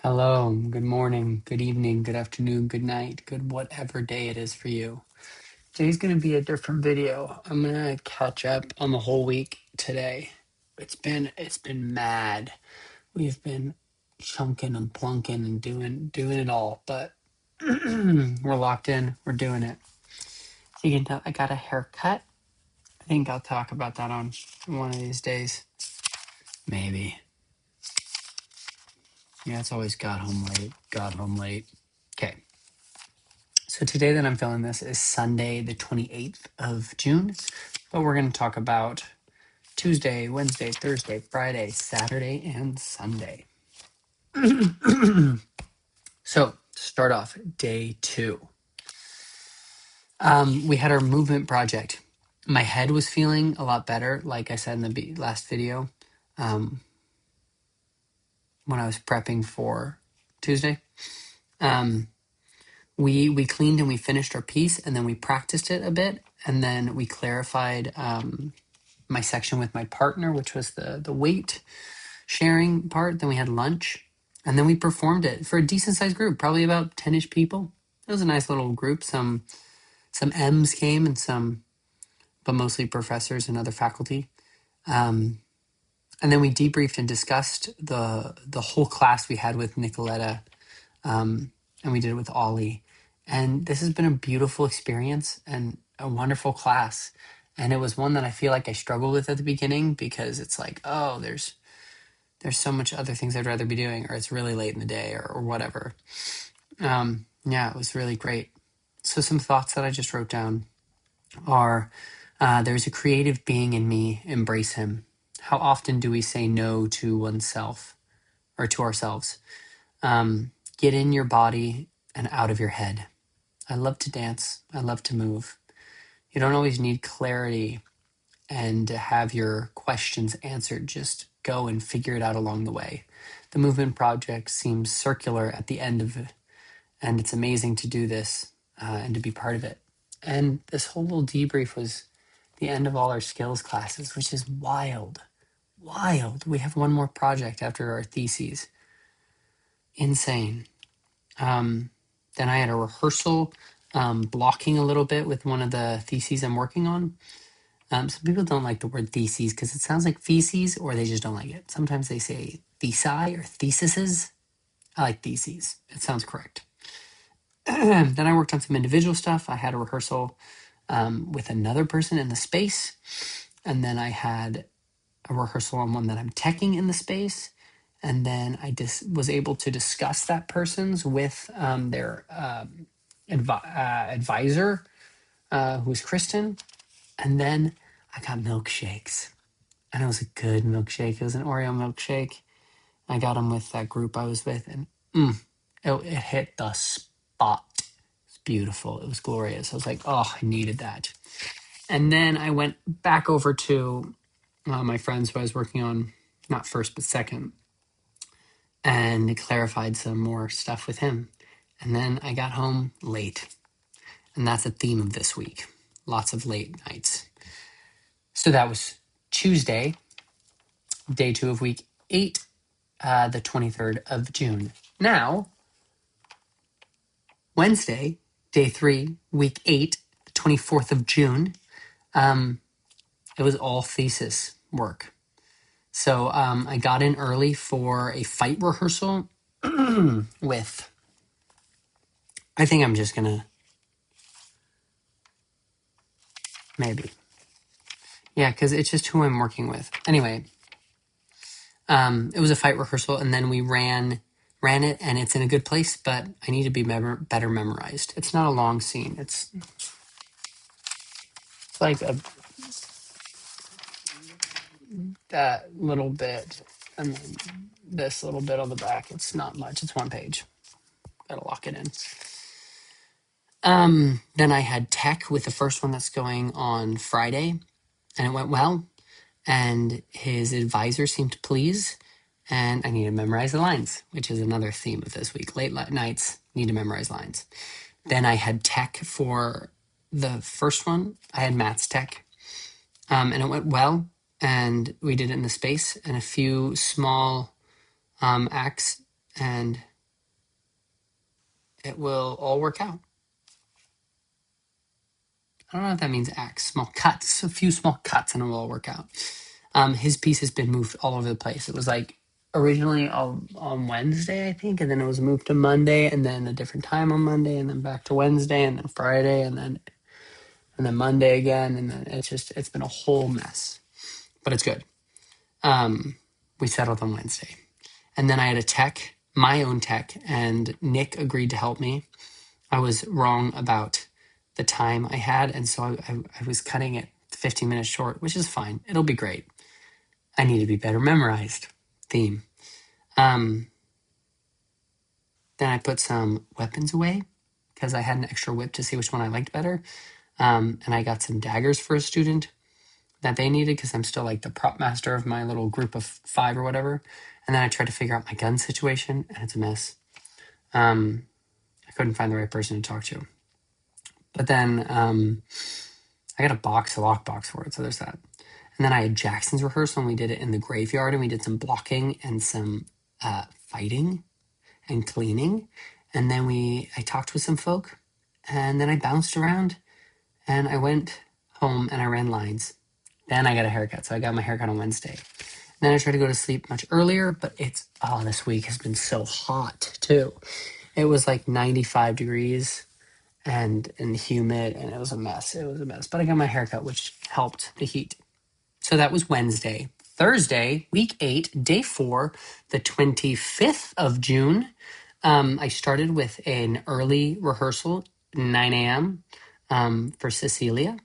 Hello, good morning, good evening, good afternoon, good night, good whatever day it is for you. Today's going to be a different video. I'm going to catch up on the whole week today. It's been mad. We've been chunking and plunking and doing it all, but we're locked in. We're doing it. So you can tell I got a haircut. I think I'll talk about that on one of these days. Maybe. Yeah, it's always got home late. Okay. So today that I'm filming this is Sunday, the 28th of June, but we're going to talk about Tuesday, Wednesday, Thursday, Friday, Saturday, and Sunday. So to start off, day 2. We had our movement project. My head was feeling a lot better, like I said in the last video, when I was prepping for Tuesday. We cleaned and we finished our piece, and then we practiced it a bit, and then we clarified my section with my partner, which was the weight sharing part. Then we had lunch, and then we performed it for a decent sized group, probably about 10-ish people. It was a nice little group. Some M's came and but mostly professors and other faculty. And then we debriefed and discussed the whole class we had with Nicoletta, and we did it with Ollie. And this has been a beautiful experience and a wonderful class. And it was one that I feel like I struggled with at the beginning, because it's like, oh, there's so much other things I'd rather be doing, or it's really late in the day, or whatever. Yeah, it was really great. So some thoughts that I just wrote down are, there's a creative being in me, embrace him. How often do we say no to oneself or to ourselves? Get in your body and out of your head. I love to dance. I love to move. You don't always need clarity and to have your questions answered. Just go and figure it out along the way. The movement project seems circular at the end of it, and it's amazing to do this and to be part of it. And this whole little debrief was the end of all our skills classes, which is wild. We have one more project after our theses. Insane. Then I had a rehearsal, blocking a little bit with one of the theses I'm working on. Some people don't like the word theses because it sounds like feces, or they just don't like it. Sometimes they say thesi or theses. I like theses. It sounds correct. Then I worked on some individual stuff. I had a rehearsal with another person in the space. And then I had a rehearsal on one that I'm teching in the space. And then I was able to discuss that person's with their advisor, who's Kristen. And then I got milkshakes. And it was a good milkshake. It was an Oreo milkshake. I got them with that group I was with. And it hit the spot. It's beautiful. It was glorious. I was like, oh, I needed that. And then I went back over to my friends who I was working on, not first, but second, and clarified some more stuff with him. And then I got home late. And that's a theme of this week. Lots of late nights. So that was Tuesday, day 2 of week 8, the 23rd of June. Now, Wednesday, day 3, week 8, the 24th of June, it was all thesis work. So I got in early for a fight rehearsal with, I think I'm just going to, maybe. Yeah, because it's just who I'm working with. Anyway, it was a fight rehearsal, and then we ran it, and it's in a good place, but I need to be better memorized. It's not a long scene. It's like that little bit, and then this little bit on the back. It's not much. It's 1 page. Gotta lock it in. Then I had tech with the first one that's going on Friday, and it went well. And his advisor seemed pleased, and I need to memorize the lines, which is another theme of this week. Late nights, need to memorize lines. Then I had tech for the first one. I had maths tech, and it went well. And we did it in the space and a few small acts, and it will all work out. I don't know if that means X, small cuts, a few small cuts, and it will all work out. His piece has been moved all over the place. It was like originally on Wednesday, I think, and then it was moved to Monday, and then a different time on Monday, and then back to Wednesday, and then Friday, and then Monday again, and then it's been a whole mess, but it's good. We settled on Wednesday, and then I had a tech, my own tech, and Nick agreed to help me. I was wrong about the time I had, and so I was cutting it 15 minutes short, which is fine. It'll be great. I need to be better memorized. Theme. Then I put some weapons away because I had an extra whip to see which one I liked better. And I got some daggers for a student that they needed because I'm still like the prop master of my little group of 5 or whatever. And then I tried to figure out my gun situation, and it's a mess. I couldn't find the right person to talk to. But then I got a lockbox for it, so there's that. And then I had Jackson's rehearsal, and we did it in the graveyard, and we did some blocking and some fighting and cleaning. And then I talked with some folk, and then I bounced around, and I went home and I ran lines. Then I got a haircut, so I got my haircut on Wednesday. Then I tried to go to sleep much earlier, but this week has been so hot too. It was like 95 degrees and humid, and it was a mess. It was a mess, but I got my haircut, which helped the heat. So that was Wednesday. Thursday, week 8, day 4, the 25th of June. I started with an early rehearsal, 9 a.m. For Cecilia.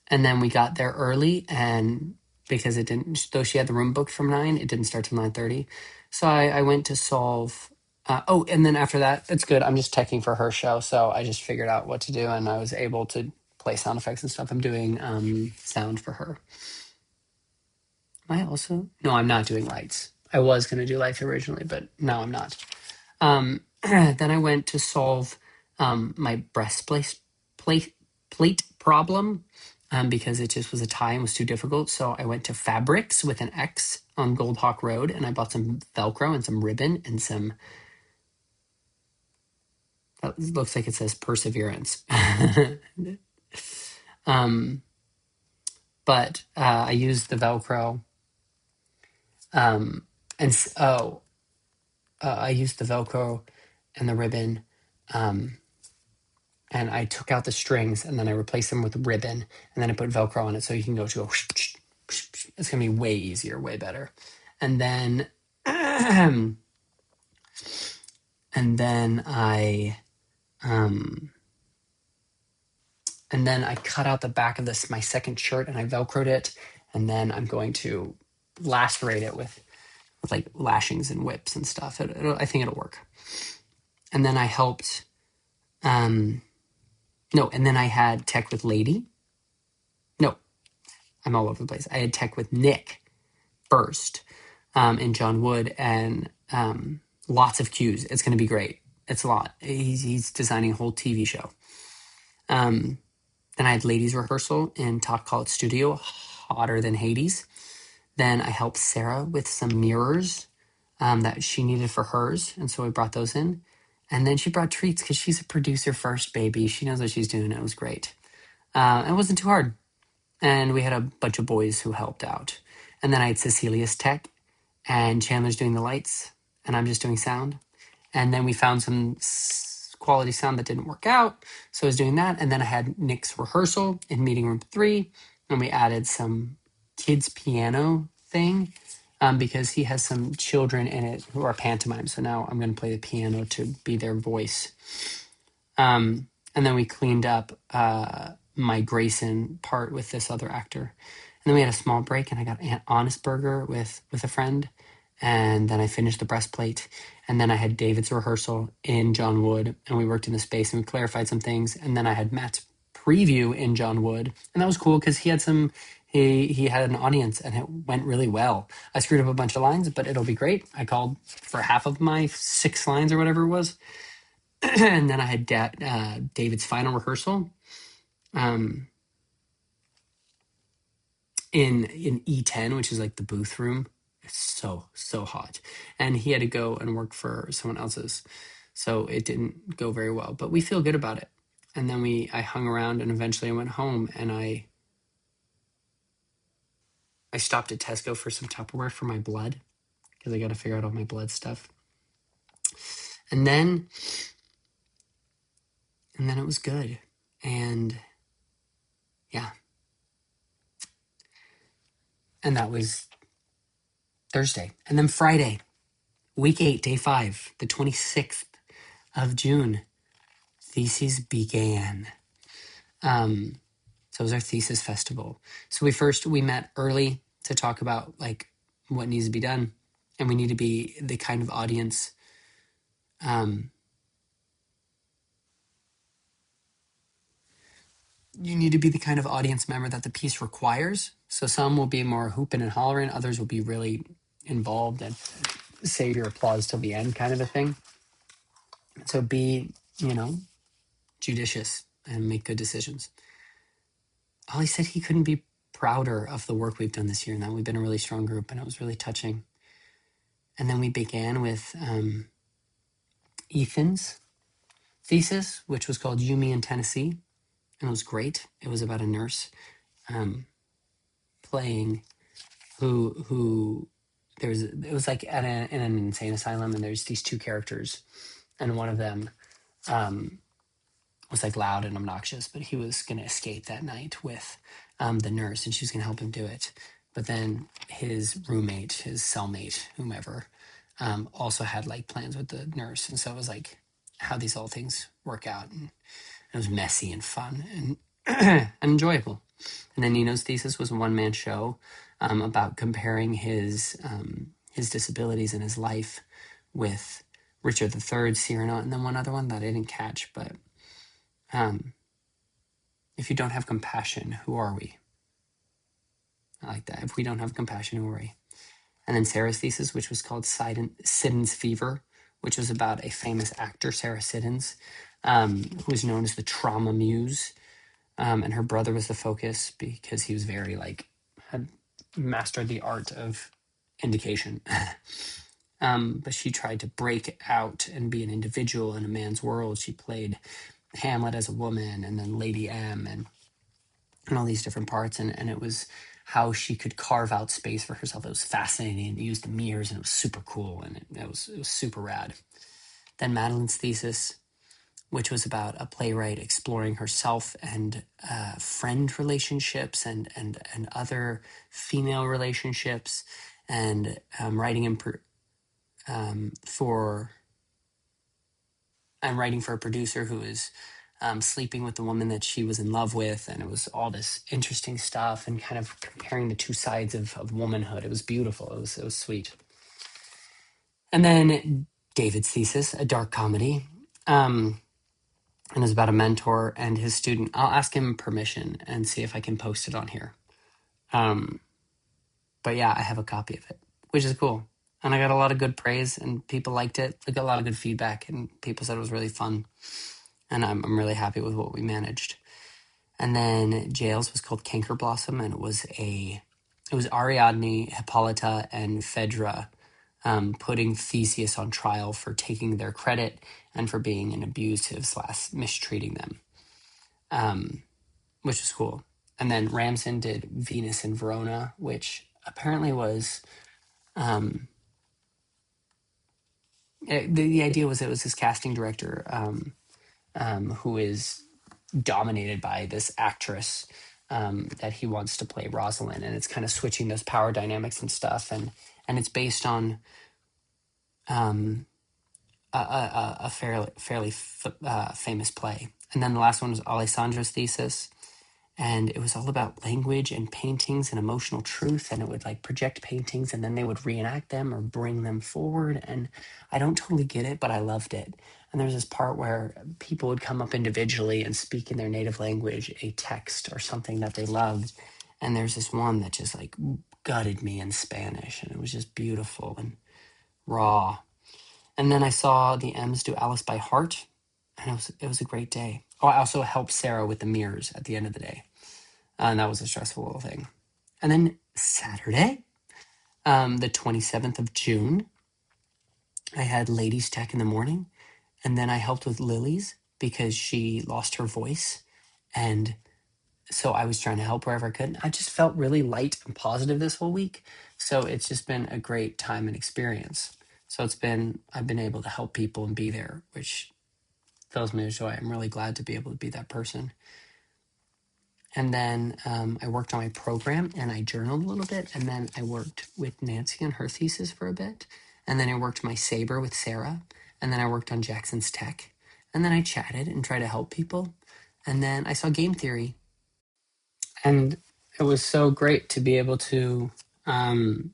And then we got there early, and because it didn't, though she had the room booked from 9, it didn't start till 9:30. So I went to solve. And then after that, it's good. I'm just teching for her show, so I just figured out what to do, and I was able to play sound effects and stuff. I'm doing sound for her. Am I also? No, I'm not doing lights. I was going to do lights originally, but no, I'm not. Then I went to solve my breastplate plate problem because it just was a tie and was too difficult. So I went to Fabrics with an X on Gold Hawk Road, and I bought some Velcro and some ribbon and some. That looks like it says perseverance. But I used the Velcro. I used the Velcro and the ribbon, and I took out the strings, and then I replaced them with ribbon, and then I put Velcro on it so you can go to it's gonna be way easier, way better. And then and then I cut out the back of my second shirt, and I Velcroed it, and then I'm going to lacerate it with like lashings and whips and stuff. I think it'll work. And then I helped. No, and then I had tech with Lady. No, I'm all over the place. I had tech with Nick first, and John Wood, and lots of cues. It's going to be great. It's a lot. He's designing a whole TV show. Then I had Ladies rehearsal in Top College Studio, hotter than Hades. Then I helped Sarah with some mirrors that she needed for hers, and so I brought those in. And then she brought treats because she's a producer first, baby. She knows what she's doing. It was great. It wasn't too hard. And we had a bunch of boys who helped out. And then I had Cecilia's tech, and Chandler's doing the lights, and I'm just doing sound. And then we found some quality sound that didn't work out, so I was doing that. And then I had Nick's rehearsal in meeting room 3, and we added some kids piano thing because he has some children in it who are pantomime. So now I'm going to play the piano to be their voice. And then we cleaned up my Grayson part with this other actor. And then we had a small break, and I got Honest Burger with a friend. And then I finished the breastplate. And then I had David's rehearsal in John Wood, and we worked in the space and we clarified some things. And then I had Matt's preview in John Wood, and that was cool because he had an audience, and it went really well. I screwed up a bunch of lines, but it'll be great. I called for half of my 6 lines or whatever it was. And then I had David's final rehearsal in E10, which is like the booth room. It's so hot, and he had to go and work for someone else's. So it didn't go very well, but we feel good about it. And then I hung around, and eventually I went home, and I stopped at Tesco for some Tupperware for my blood, because I got to figure out all my blood stuff. And then it was good. And yeah. And that was Thursday. And then Friday, week 8, day 5, the 26th of June, Thesis began. So it was our thesis festival. So we met early to talk about like what needs to be done, and we need to be the kind of audience you need to be the kind of audience member that the piece requires. So some will be more hooping and hollering, others will be really involved and save your applause till the end kind of a thing. So be, judicious and make good decisions. Ollie said he couldn't be prouder of the work we've done this year, and that we've been a really strong group, and it was really touching. And then we began with Ethan's thesis, which was called You, Me in Tennessee, and it was great. It was about a nurse playing who it was like in an insane asylum, and there's these two characters, and one of them was like loud and obnoxious, but he was going to escape that night with the nurse, and she was going to help him do it. But then his roommate, his cellmate, whomever, also had like plans with the nurse, and so it was like how these all things work out, and it was messy and fun and and enjoyable. And then Nino's thesis was a one-man show about comparing his disabilities in his life with Richard III, Cyrano, and then one other one that I didn't catch. But if you don't have compassion, who are we? I like that. If we don't have compassion, who are we? And then Sarah's thesis, which was called Siddons Fever, which was about a famous actor, Sarah Siddons, who was known as the trauma muse. And her brother was the focus because he was very had mastered the art of indication. But she tried to break out and be an individual in a man's world. She played Hamlet as a woman, and then Lady M, and all these different parts. And it was how she could carve out space for herself. It was fascinating, and used the mirrors, and it was super cool, and it was super rad. Then Madeline's thesis, which was about a playwright exploring herself and friend relationships and other female relationships, and writing for a producer who is sleeping with the woman that she was in love with, and it was all this interesting stuff and kind of comparing the two sides of womanhood. It was beautiful. It was sweet. And then David's thesis, a dark comedy. And it's about a mentor and his student. I'll ask him permission and see if I can post it on here. But yeah, I have a copy of it, which is cool. And I got a lot of good praise, and people liked it. I got a lot of good feedback, and people said it was really fun. And I'm really happy with what we managed. And then Jail's was called Canker Blossom, and it was Ariadne, Hippolyta, and Phaedra putting Theseus on trial for taking their credit and for being an abusive / mistreating them, which was cool. And then Ramson did Venus in Verona, which apparently was the idea was it was this casting director who is dominated by this actress that he wants to play Rosalind, and it's kind of switching those power dynamics and stuff, and it's based on a fairly famous play. And then the last one was Alessandra's thesis, and it was all about language and paintings and emotional truth, and it would like project paintings, and then they would reenact them or bring them forward. And I don't totally get it, but I loved it. And there's this part where people would come up individually and speak in their native language a text or something that they loved, and there's this one that just like gutted me in Spanish, and it was just beautiful and raw. And then I saw the M's do Alice by Heart, and it was a great day. Oh, I also helped Sarah with the mirrors at the end of the day. And that was a stressful little thing. And then Saturday, the 27th of June, I had ladies tech in the morning, And then I helped with Lily's because she lost her voice. And so I was trying to help wherever I could. I just felt really light and positive this whole week. So it's just been a great time and experience. So I've been able to help people and be there, which fills me with joy. I'm really glad to be able to be that person. And then I worked on my program and I journaled a little bit. And then I worked with Nancy on her thesis for a bit. And then I worked my Sabre with Sarah. And then I worked on Jackson's Tech. And then I chatted and tried to help people. And then I saw game theory. And it was so great to be able to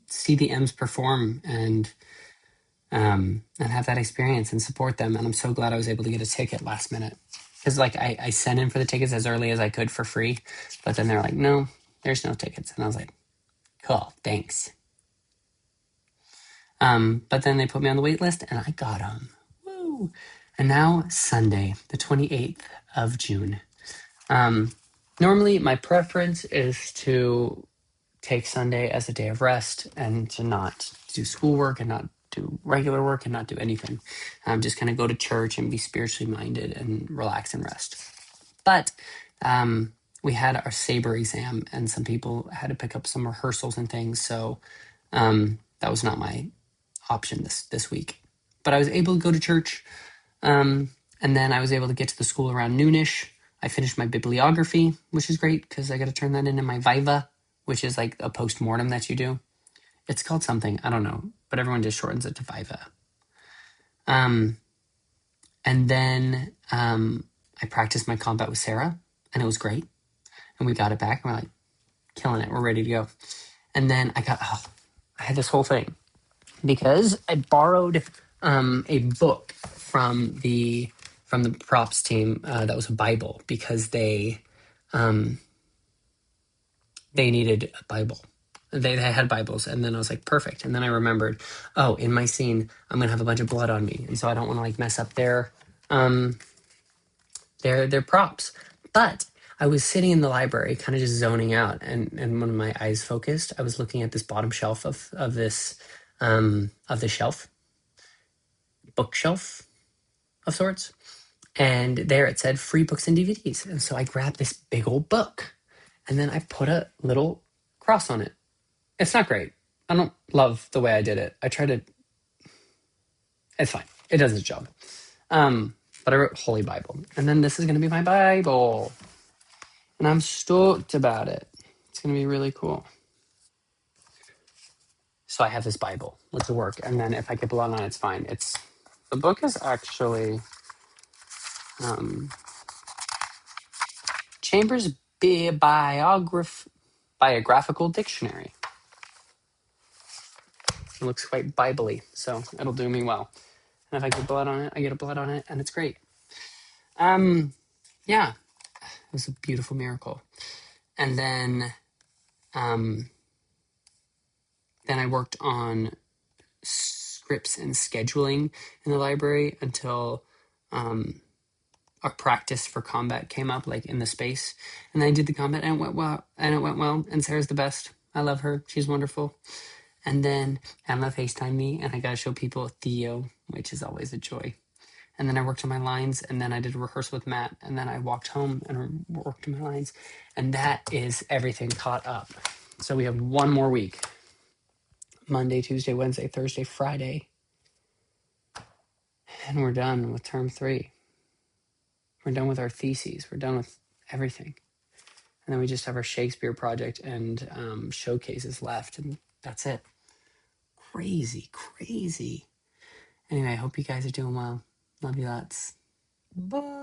see the M's perform and have that experience and support them. And I'm so glad I was able to get a ticket last minute. Because like I sent in for the tickets as early as I could for free, but then they're like, no, there's no tickets. And I was like, cool, thanks. But then they put me on the wait list and I got them. Woo! And now Sunday, the 28th of June. Normally my preference is to take Sunday as a day of rest and to not do schoolwork and not do regular work and not do anything. Just kind of go to church and be spiritually minded and relax and rest. But we had our Sabre exam and some people had to pick up some rehearsals and things. So that was not my option this week. But I was able to go to church and then I was able to get to the school around noonish. I finished my bibliography, which is great because I got to turn that into my Viva, which is like a post-mortem that you do. It's called something, I don't know, but everyone just shortens it to Viva. And then I practiced my combat with Sarah, and it was great. And we got it back, and we're like, killing it, we're ready to go. And then I had this whole thing because I borrowed a book from the props team that was a Bible because they needed a Bible. They had Bibles, and then I was like, perfect. And then I remembered, oh, in my scene, I'm gonna have a bunch of blood on me, and so I don't want to like mess up their props. But I was sitting in the library, kind of just zoning out, and when my eyes focused, I was looking at this bottom shelf of the shelf, bookshelf of sorts, and there it said free books and DVDs, and so I grabbed this big old book, and then I put a little cross on it. It's not great. I don't love the way I did it. I tried to. It's fine. It does its job. But I wrote Holy Bible. And then this is going to be my Bible. And I'm stoked about it. It's going to be really cool. So I have this Bible. Let's work. And then if I get blood on it, it's fine. The book is actually Chambers' Biographical Dictionary. It looks quite Bible-y, so it'll do me well. And if I get blood on it, I get a blood on it, and it's great. Yeah, it was a beautiful miracle. And then I worked on scripts and scheduling in the library until our practice for combat came up, like in the space. And I did the combat, and it went well. And Sarah's the best. I love her. She's wonderful. And then Emma FaceTimed me, and I got to show people Theo, which is always a joy. And then I worked on my lines, and then I did a rehearsal with Matt, and then I walked home and worked on my lines. And that is everything caught up. So we have one more week. Monday, Tuesday, Wednesday, Thursday, Friday. And we're done with term 3. We're done with our theses. We're done with everything. And then we just have our Shakespeare project and showcases left, and that's it. Crazy. Anyway, I hope you guys are doing well. Love you lots. Bye.